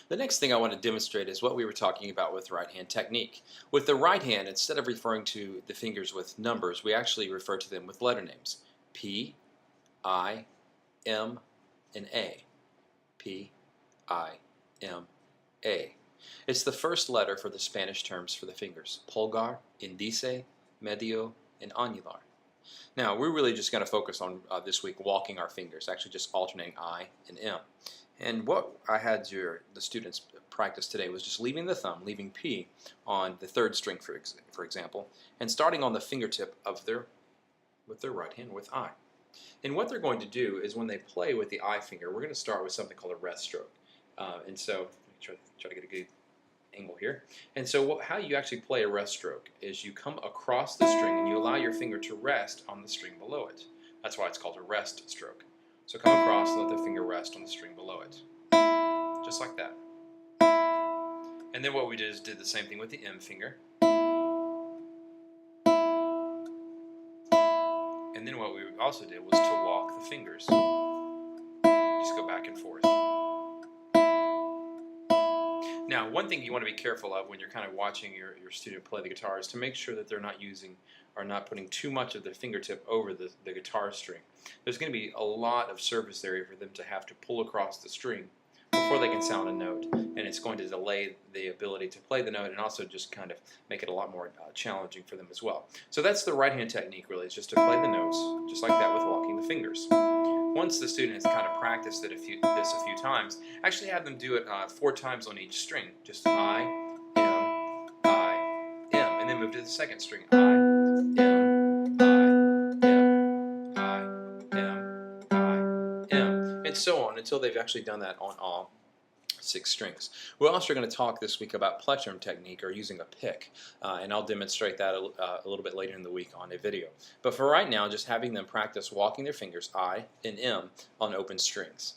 The next thing I want to demonstrate is what we were talking about with right hand technique. With the right hand, instead of referring to the fingers with numbers, we actually refer to them with letter names. P, I, M, and A. P, I, M, A. It's the first letter for the Spanish terms for the fingers: pulgar, indice, medio, and anular. Now, we're really just going to focus on this week walking our fingers, actually just alternating I and M. And what I had the students practice today was just leaving the thumb, leaving P on the third string, for example, and starting on the fingertip of with their right hand with I. And what they're going to do is when they play with the I finger, we're going to start with something called a rest stroke. And so, try to get a good angle here. And so how you actually play a rest stroke is you come across the string and you allow your finger to rest on the string below it. That's why it's called a rest stroke. So come across and let the finger rest on the string below it. Just like that. And then what we did is did the same thing with the M finger. And then what we also did was to walk the fingers. Just go back and forth. Now, one thing you want to be careful of when you're kind of watching your student play the guitar is to make sure that they're not using or not putting too much of their fingertip over the guitar string. There's going to be a lot of surface area for them to have to pull across the string before they can sound a note, and it's going to delay the ability to play the note and also just kind of make it a lot more challenging for them as well. So that's the right hand technique, really. It's just to play the notes just like that with walking the fingers. Once the student has kind of practiced it a few times, actually have them do it 4 times on each string. Just I, M, and then move to the second string. I, M, and so on until they've actually done that on all 6 strings. We're also going to talk this week about plectrum technique, or using a pick, and I'll demonstrate that a little bit later in the week on a video. But for right now, just having them practice walking their fingers I and M on open strings.